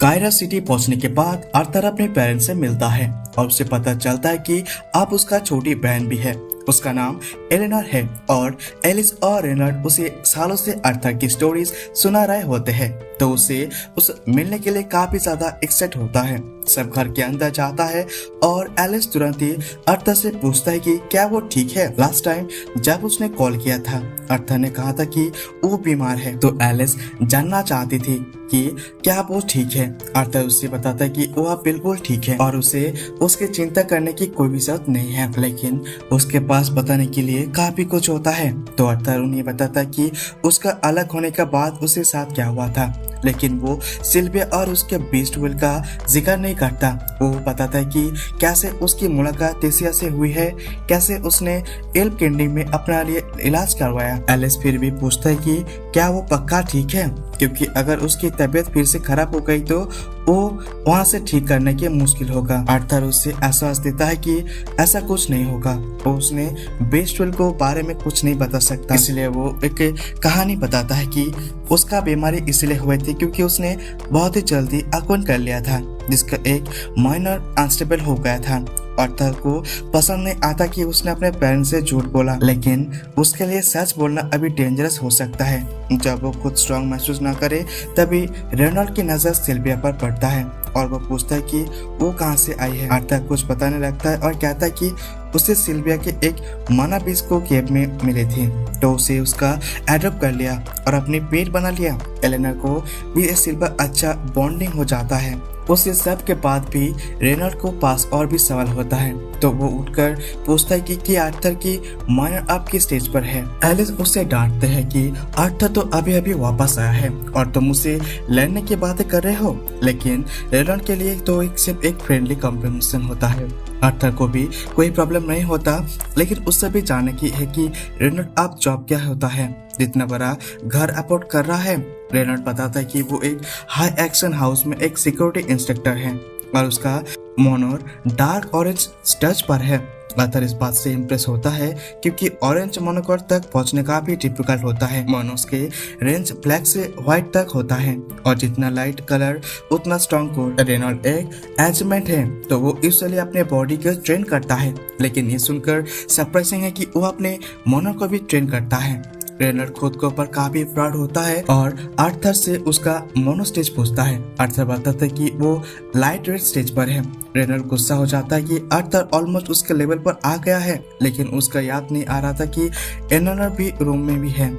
Kiara city पहुंचने के बाद आर्थर अपने पेरेंट्स से मिलता है और उसे पता चलता है कि अब उसका छोटी बहन भी है। उसका नाम एलेनर है और एलिस और रेनल्ड उसे सालों से आर्थर की स्टोरीज सुना रहे होते हैं, तो उसे उस मिलने के लिए काफी ज्यादा एक्साइट होता है। सब घर के अंदर जाता है और एलिस तुरंत ही आर्थर से पूछता है कि क्या वो ठीक है। लास्ट टाइम जब उसने कॉल किया था आर्थर ने कहा था कि वो बीमार है, तो एलिस जानना चाहती थी कि क्या वो ठीक है। आर्थर उससे बताता है कि वो बिल्कुल ठीक है और उसे उसकी चिंता करने की कोई भी जरूरत नहीं है, लेकिन उसके पास बताने के लिए काफी कुछ होता है। तो आर्थर उन्हें बताता है कि उसका अलग होने के बाद उसके साथ क्या हुआ था, लेकिन वो सिल्विया और उसके बीस्ट विल का जिक्र नहीं करता। वो बताता है कि कैसे उसकी मुलाकात तेसिया से हुई है, कैसे उसने एल्प कैंडी में अपना लिए इलाज करवाया। एलिस फिर भी पूछता है कि क्या वो पक्का ठीक है, क्योंकि अगर उसकी तबीयत फिर से खराब हो गई तो वो वहाँ से ठीक करने के मुश्किल होगा। आर्थर उससे एहसास देता है कि ऐसा कुछ नहीं होगा, वो उसने बेस्टवेल को बारे में कुछ नहीं बता सकता, इसलिए वो एक कहानी बताता है कि उसका बीमारी इसलिए हुई थी क्योंकि उसने बहुत ही जल्दी अक्वन कर लिया था, जिसका एक माइनर अनस्टेबल हो गया था। आर्थर को पसंद नहीं आता कि उसने अपने पेरेंट्स से झूठ बोला, लेकिन उसके लिए सच बोलना अभी डेंजरस हो सकता है। जब वो खुद स्ट्रांग महसूस ना करे तभी रेनॉल्ड की नजर सिल्विया पर पड़ता है और वो पूछता है कि वो कहाँ से आई है। आर्थर कुछ बताने लगता है और कहता है कि उसे सिल्विया के एक मानाबीस को केप में मिले थे, तो उसे उसका एडॉप्ट कर लिया और अपनी पेट बना लिया। एलेनर को भी इस सिल्वर अच्छा बॉन्डिंग हो जाता है। उसे सब के बाद भी रेनॉल्ड को पास और भी सवाल होता है, तो वो उठकर पूछता है कि आर्थर की माइनर अब की स्टेज पर है। एलिस उससे डांटते हैं कि आर्थर तो अभी अभी वापस आया है और तुम उसे लड़ने की बातें कर रहे हो, लेकिन रेनॉल्ड के लिए तो सिर्फ एक फ्रेंडली कॉम्प्लीमेंटेशन होता है। आर्थर को भी कोई प्रॉब्लम नहीं होता, लेकिन उससे भी जानने की है कि रेनॉल्ड अब जॉब क्या होता है, जितना बड़ा घर अफोर्ड कर रहा है। रेनॉल्ड बताता है कि वो एक हाई एक्शन हाउस में एक सिक्योरिटी इंस्ट्रक्टर है और उसका मोनोर डार्क ऑरेंज टच पर है। आर्थर इस बात से इम्प्रेस होता है क्योंकि ऑरेंज मोनोकोर तक पहुंचने का भी डिफिकल्ट होता है। मोनोस के रेंज ब्लैक से व्हाइट तक होता है और जितना लाइट कलर उतना स्ट्रॉन्ग कोड। रेनॉल्ड एक एजमेंट है, तो वो यूजुअली अपने बॉडी को ट्रेन करता है, लेकिन ये सुनकर सरप्राइजिंग है कि वो अपने मोनो को भी ट्रेन करता है। रेनॉल्ड खुद के ऊपर काफी प्राउड होता है और आर्थर से उसका मोनो स्टेज पूछता है। आर्थर बताता है कि वो लाइट रेड स्टेज पर है। रेनॉल्ड गुस्सा हो जाता है कि आर्थर ऑलमोस्ट उसके लेवल पर आ गया है, लेकिन उसका याद नहीं आ रहा था कि एलेनर भी रूम में भी है।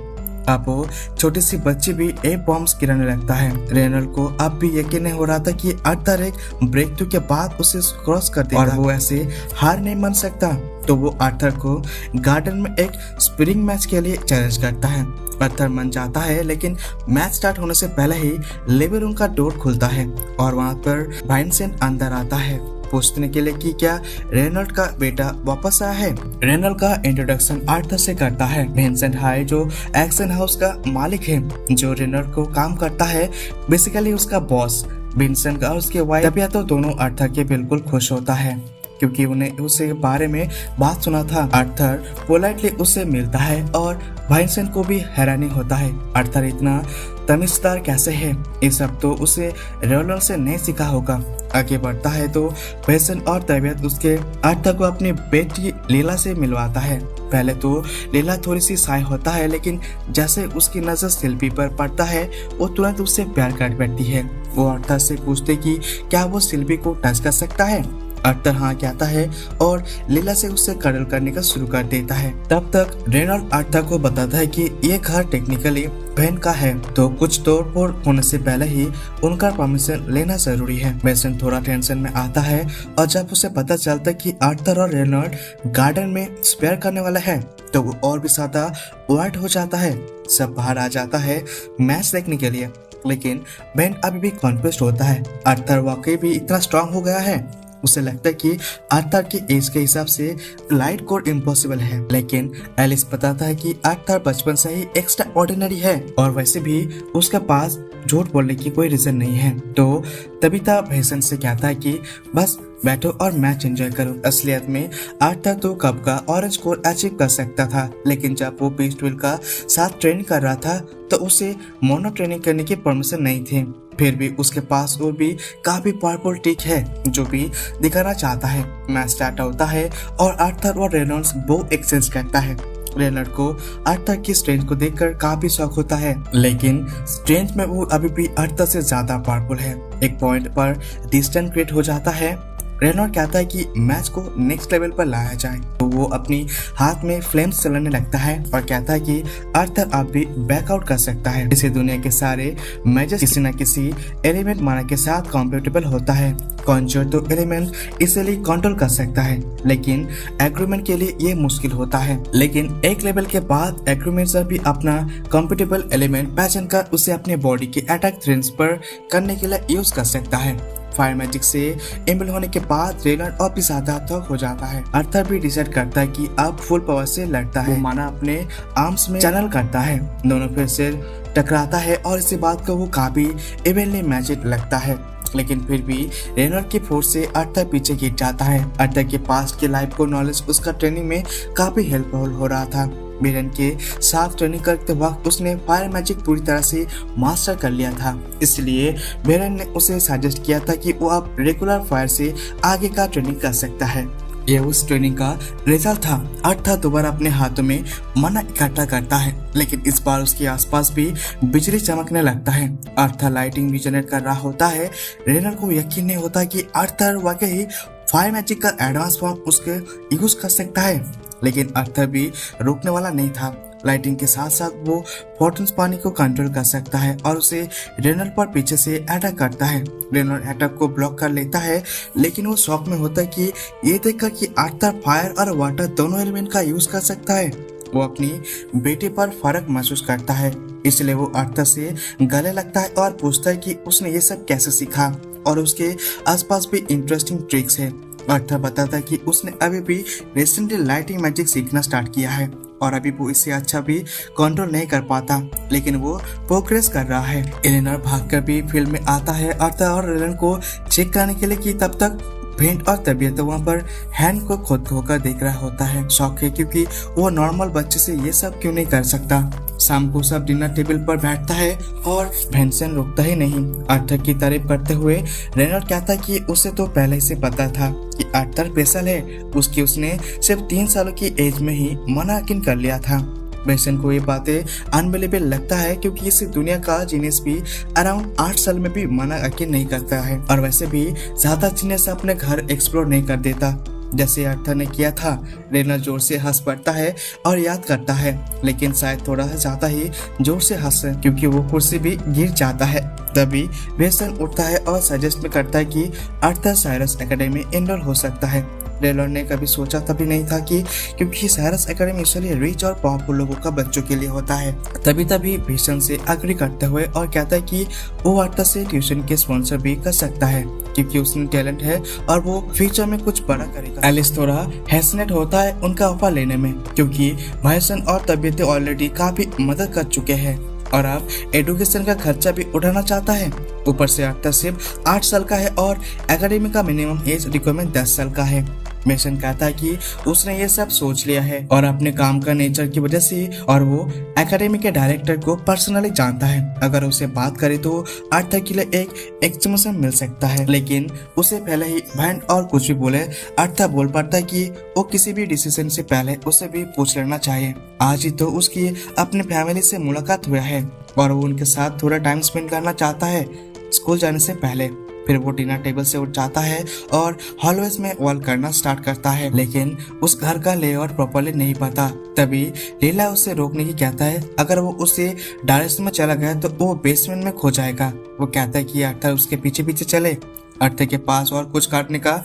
अब वो छोटी सी बच्ची भी एक बॉम्ब गिराने लगता है। रेनॉल्ड को अब भी यकीन नहीं हो रहा था कि आर्थर एक ब्रेक थ्रू के बाद उसे क्रॉस कर देगा और वो ऐसे हार नहीं मान सकता, तो वो आर्थर को गार्डन में एक स्प्रिंग मैच के लिए चैलेंज करता है। आर्थर मान जाता है, लेकिन मैच स्टार्ट होने से पहले ही लिविंग रूम का डोर खुलता है और वहाँ पर वाइंसेंट अंदर आता है पूछने के लिए कि क्या रेनॉल्ड का बेटा वापस आया है। रेनॉल्ड का इंट्रोडक्शन आर्थर से करता है। विंसेंट हाई जो एक्शन हाउस का मालिक है, जो रेनॉल्ड को काम करता है, बेसिकली उसका बॉस। विंसेंट का और उसके वाइफ तबियत तो दोनों आर्थर के बिल्कुल खुश होता है क्योंकि उन्हें उसके बारे में बात सुना था। आर्थर पोलाइटली उससे मिलता है और वाइंसेंट को भी हैरानी होता है आर्थर इतना तमीज़दार कैसे है, ये सब तो उसे रेनॉल्ड से नहीं सीखा होगा। आगे बढ़ता है तो विंसेंट और तबियत उसके आर्थर को अपनी बेटी लीला से मिलवाता है। पहले तो लीला थोड़ी सी शाय होता है, लेकिन जैसे उसकी नजर सिल्वी पर पड़ता है वो तुरंत उससे प्यार कर बैठती है। वो आर्थर से पूछते कि क्या वो सिल्वी को टच कर सकता है। आर्थर हाँ कहता है और लीला से उससे कडल करने का शुरू कर देता है। तब तक रेनॉल्ड आर्थर को बताता है कि ये घर टेक्निकली बहन का है, तो कुछ तोड़फोड़ होने से पहले ही उनका परमिशन लेना जरूरी है। विंसेंट थोड़ा टेंशन में आता है और जब उसे पता चलता है कि आर्थर और रेनॉल्ड गार्डन में स्पेयर करने वाला है, तो वो और भी ज्यादा वर्ड हो जाता है। सब बाहर आ जाता है मैच देखने के लिए, लेकिन बेन अभी भी कॉन्फ्यूज्ड होता है। आर्थर वाकई भी इतना स्ट्रांग हो गया है। उसे लगता है कि आर्थर की एज के हिसाब से लाइट कोड इम्पॉसिबल है, लेकिन एलिस बताता है कि आर्थर बचपन से ही एक्स्ट्रा ऑर्डिनरी है और वैसे भी उसके पास झूठ बोलने की कोई रीजन नहीं है। तो तबीता भैसन से कहता है कि बस बैठो और मैच एंजॉय करो। असलियत में आर्थर तो कब का ऑरेंज स्कोर अचीव कर सकता था, लेकिन जब वो पीस्टविल का साथ ट्रेनिंग कर रहा था तो उसे मोनो ट्रेनिंग करने की परमिशन नहीं थी। फिर भी उसके पास और भी काफी पावरफुल ट्रिक है जो भी दिखाना चाहता है। मैच स्टार्ट होता है और आर्थर और रेनॉल्ड्स वो एक्सचेंज करता है। रेनॉल्ड को आर्थर की स्ट्रेंथ को देखकर काफी शौक होता है, लेकिन स्ट्रेंथ में वो अभी भी आर्थर से ज्यादा पावरफुल है। एक पॉइंट पर डिस्टेंस क्रिएट हो जाता है। रेनॉल्ड कहता है कि मैच को नेक्स्ट लेवल पर लाया जाए, तो वो अपनी हाथ में फ्लेम्स चलाने लगता है और कहता है कि आर्थर आप भी बैकआउट कर सकता है। इसे दुनिया के सारे मैचेस किसी न किसी एलिमेंट माना के साथ कंपेटेबल होता है। कॉन्जर तो एलिमेंट इजीली कंट्रोल कर सकता है, लेकिन एग्रीमेंट के लिए ये मुश्किल होता है। लेकिन एक लेवल के बाद एग्रीमेंट भी अपना कंपेटेबल एलिमेंट पहचान कर उसे अपने बॉडी के अटैक ट्रांसफर करने के लिए यूज कर सकता है। फायर मैजिक से इम्बल होने के बाद रेनॉल्ड और भी ज्यादा थक हो जाता है। आर्थर भी डिसाइड करता है कि अब फुल पावर से लड़ता है। वो माना अपने आर्म्स में चैनल करता है। दोनों फिर से टकराता है और इसी बात को वो काफी इवेंटली मैजिक लगता है, लेकिन फिर भी रेनॉल्ड की फोर्स से आर्थर पीछे गिर जाता है। आर्थर के पास के लाइफ को नॉलेज उसका ट्रेनिंग में काफी हेल्पफुल हो रहा था। बेरन के साथ ट्रेनिंग करते वक्त उसने फायर मैजिक पूरी तरह से मास्टर कर लिया था, इसलिए बेरन ने उसे सजेस्ट किया था कि वो अब रेगुलर फायर से आगे का ट्रेनिंग कर सकता है। यह उस ट्रेनिंग का रिजल्ट था। आर्थर दोबारा अपने हाथों में मना इकट्ठा करता है, लेकिन इस बार उसके आसपास भी बिजली चमकने लगता है। आर्थर लाइटिंग भी जनरेट कर रहा होता है। रेनॉल्ड को यकीन नहीं होता कि आर्थर वाकई फायर मैजिक का एडवांस फॉर्म उसके यूज कर सकता है, लेकिन आर्थर भी रोकने वाला नहीं था। लाइटिंग के साथ साथ वो फोर्टन्स पानी को कंट्रोल कर सकता है और उसे रेनॉल्ड पर पीछे से अटैक करता है। रेनॉल्ड अटैक को ब्लॉक कर लेता है, लेकिन वो शॉक में होता है कि ये देखकर कि आर्थर फायर और वाटर दोनों एलिमेंट का यूज कर सकता है। वो अपनी बेटे पर फर्क महसूस करता है, इसलिए वो आर्थर से गले लगता है और पूछता है कि उसने ये सब कैसे सीखा और उसके आसपास भी इंटरेस्टिंग ट्रिक्स है। आर्थर बताता है कि उसने अभी भी रिसेंटली लाइटिंग मैजिक सीखना स्टार्ट किया है और अभी वो इससे अच्छा भी कंट्रोल नहीं कर पाता, लेकिन वो प्रोग्रेस कर रहा है। एलेनर भागकर भी फील्ड में आता है आर्थर और रेलन को चेक करने के लिए कि तब तक भेंट और तबीयत वहाँ पर हैंड को खुद होकर देख रहा होता है। शौक है क्योंकि वो नॉर्मल बच्चे से ये सब क्यों नहीं कर सकता। शाम को सब डिनर टेबल पर बैठता है और भेंसन रुकता ही नहीं। आर्थर की तारीफ करते हुए रेनॉल्ड कहता है कि उसे तो पहले से पता था कि आर्थर स्पेशल है, उसने सिर्फ 3 सालों की एज में ही मना यकीन कर लिया था। बेसन को ये बातें अनबिलीवेबल लगता है क्योंकि इस दुनिया का जीनियस भी अराउंड 8 साल में भी मना यकीन नहीं करता है, और वैसे भी ज्यादा जीनियस अपने घर एक्सप्लोर नहीं कर देता जैसे आर्थर ने किया था। रेनॉल्ड जोर से हंस पड़ता है और याद करता है, लेकिन शायद थोड़ा सा ज्यादा ही जोर से हंसे क्योंकि वो कुर्सी भी गिर जाता है। तभी बेसन उठता है और सजेस्ट में करता है कि आर्थर साइरस एकेडमी एनरोल हो सकता है। रेनॉल्ड ने कभी सोचा तभी नहीं था कि क्योंकि साइरस एकेडमी यूजुअली रिच और पावरफुल लोगों का बच्चों के लिए होता है। तभी भीषण से एग्री करते हुए और कहता है कि वो आर्थर से ट्यूशन के स्पॉन्सर भी कर सकता है क्योंकि उसमें टैलेंट है और वो फ्यूचर में कुछ बड़ा करेगा। एलिस थोड़ा हैसनेट होता है उनका ऑफर लेने में क्योंकि भीषण और तबीयत ऑलरेडी काफी मदद कर चुके हैं और अब एडुकेशन का खर्चा भी उठाना चाहता है। ऊपर से आर्थर सिर्फ 8 साल का है और एकेडमी का मिनिमम एज रिक्वायरमेंट 10 साल का है। मेसन कहता है कि उसने ये सब सोच लिया है और अपने काम का नेचर की वजह से, और वो एकेडमी के डायरेक्टर को पर्सनली जानता है। अगर उसे बात करे तो आर्थर के लिए एक एक्सप्लेनेशन मिल सकता है, लेकिन उसे पहले ही बैंड और कुछ भी बोले आर्थर बोल पाता है कि वो किसी भी डिसीजन से पहले उसे भी पूछ लेना चाहिए। आज ही तो उसकी अपने फैमिली से मुलाकात हुआ है और वो उनके साथ थोड़ा टाइम स्पेंड करना चाहता है स्कूल जाने से पहले। फिर वो डिनर टेबल से उठ जाता है और हॉलवेज में वॉक करना स्टार्ट करता है, लेकिन उस घर का लेआउट प्रॉपर्ली नहीं पता। तभी लीला उसे रोकने की कहता है, अगर वो उसे डायरेक्शन में चला गया तो वो बेसमेंट में खो जाएगा। वो कहता है कि आर्थर उसके पीछे पीछे चले। आर्थर के पास और कुछ काटने का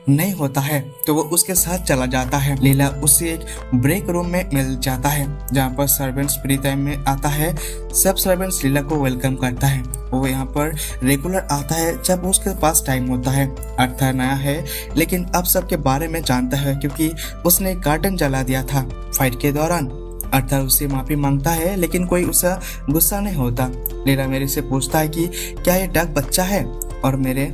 नहीं होता है तो वो उसके साथ चला जाता है। लीला उसे एक ब्रेक रूम में मिल जाता है जहाँ पर सर्वेंट्स फ्री टाइम में आता है। सब सर्वेंट्स लीला को वेलकम करता है। वो यहाँ पर रेगुलर आता है जब उसके पास टाइम होता है। आर्थर नया है लेकिन अब सबके बारे में जानता है क्योंकि उसने गार्डन जला दिया था फाइट के दौरान। अर्थर उससे माफी मांगता है लेकिन कोई उसका गुस्सा नहीं होता। लीला मेरे से पूछता है कि क्या ये डक बच्चा है, और मेरे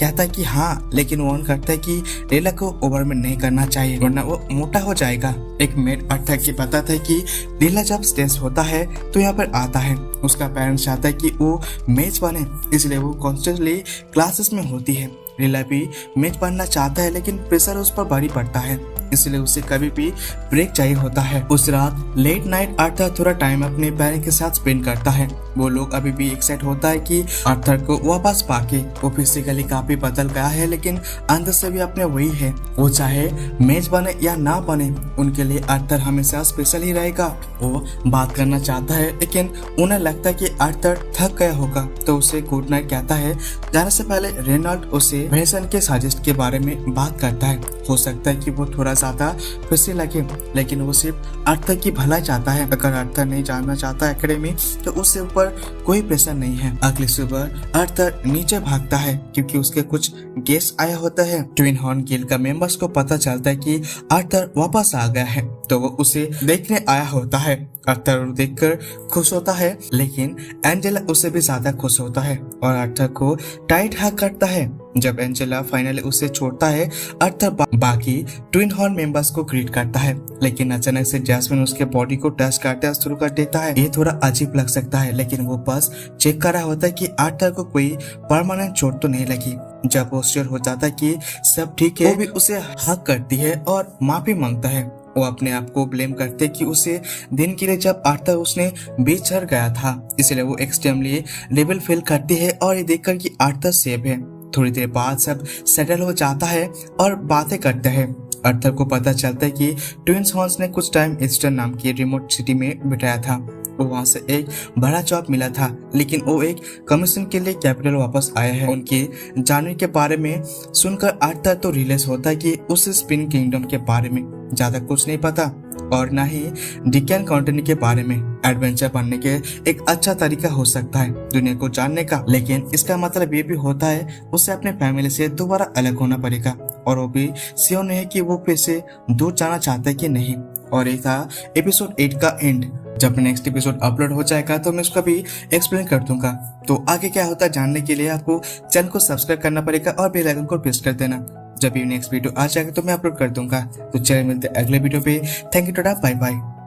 कहता है कि हाँ, लेकिन वो ऑन करता है कि लीला को ओवरमेट नहीं करना चाहिए वरना वो मोटा हो जाएगा। एक मेड अर्थर की बताता है कि लीला जब स्ट्रेस होता है तो यहाँ पर आता है। उसका पेरेंट्स चाहता है कि वो मेज बने, इसलिए वो कॉन्स्टेंटली क्लासेस में होती है। लीला भी मैच पढ़ना चाहता है लेकिन प्रेशर उस पर भारी पड़ता है, इसलिए उसे कभी भी ब्रेक चाहिए होता है। उस रात लेट नाइट अर्थर थोड़ा टाइम अपने पेरेंट्स के साथ स्पेंड करता है। वो लोग अभी भी एक्साइट होता है कि अर्थर को वापस पाके। वो फिजिकली काफी बदल गया है लेकिन अंदर से भी अपने वही है। वो चाहे मैच बने या ना बने, उनके लिए अर्थर हमेशा स्पेशल ही रहेगा। वो बात करना चाहता है लेकिन उन्हें लगता है कि अर्थर थक गया होगा, तो उसे गुड नाइट कहता है। जाने से पहले रेनॉल्ड उसे मेसन के साजिश के बारे में बात करता है। हो सकता है कि वो थोड़ा ज्यादा खुशी लगे, लेकिन वो सिर्फ अर्थर की भलाई चाहता है। अगर अर्थर नहीं जाना चाहता एकेडमी तो उससे ऊपर कोई प्रेशर नहीं है। अगली सुबह अर्थर नीचे भागता है क्योंकि उसके कुछ गेस्ट आया होता है। ट्विन हॉर्न गिल्ड का मेंबर्स को पता चलता है कि अर्थर वापस आ गया है, तो वो उसे देखने आया होता है। अर्थर देखकर खुश होता है लेकिन एंजेला उससे भी ज्यादा खुश होता है और अर्थर को टाइट हग करता है। जब एंजेला फाइनली उसे छोड़ता है, अर्थर बाकी ट्विन हॉर्न मेंबर्स को ग्रीट करता है, लेकिन अचानक से जैस्मिन उसके बॉडी को टच करना शुरू कर देता है। ये थोड़ा अजीब लग सकता है, लेकिन वो बस चेक कर रहा होता है कि अर्थर को कोई परमानेंट चोट तो नहीं लगी। जब वो श्योर हो जाता है कि सब ठीक है, वो भी उसे हक करती है और माफी मांगता है। वो अपने आप को ब्लेम करते कि उसे दिन के लिए जब अर्थर उसने बीच चढ़ गया था, इसलिए वो एक्सट्रीमली लेवल फील करती है और ये देखकर कि अर्थर सेफ है। थोड़ी देर बाद सब सेटल हो जाता है और बातें करते हैं। अर्थर को पता चलता है कि ट्विन्स हॉर्न्स ने कुछ टाइम ईस्टर्न नाम की रिमोट सिटी में बिताया था। वो वहाँ से एक बड़ा जॉब मिला था, लेकिन वो एक कमीशन के लिए कैपिटल वापस आया है। उनके जाने के बारे में सुनकर अर्थर तो रियलाइज होता है कि उसे स्पिन किंगडम के बारे में ज्यादा कुछ नहीं पता और ना ही डिकन काउंटी के बारे में। एडवेंचर बनने के एक अच्छा तरीका हो सकता है दुनिया को जानने का, लेकिन इसका मतलब ये भी होता है उसे अपने फैमिली से दोबारा अलग होना पड़ेगा और वो भी श्योर नहीं है कि वो फिर से दूर जाना चाहता है कि नहीं। और ये था एपिसोड 8 का एंड। जब नेक्स्ट एपिसोड अपलोड हो जाएगा तो मैं उसका भी एक्सप्लेन कर दूंगा। तो आगे क्या होता है जानने के लिए आपको चैनल को सब्सक्राइब करना पड़ेगा और बेल आइकन को प्रेस कर देना। जब भी नेक्स्ट वीडियो आ जाएगा तो मैं अपलोड कर दूंगा। तो चलिए मिलते हैं अगले वीडियो पे। Thank you, tata, bye bye.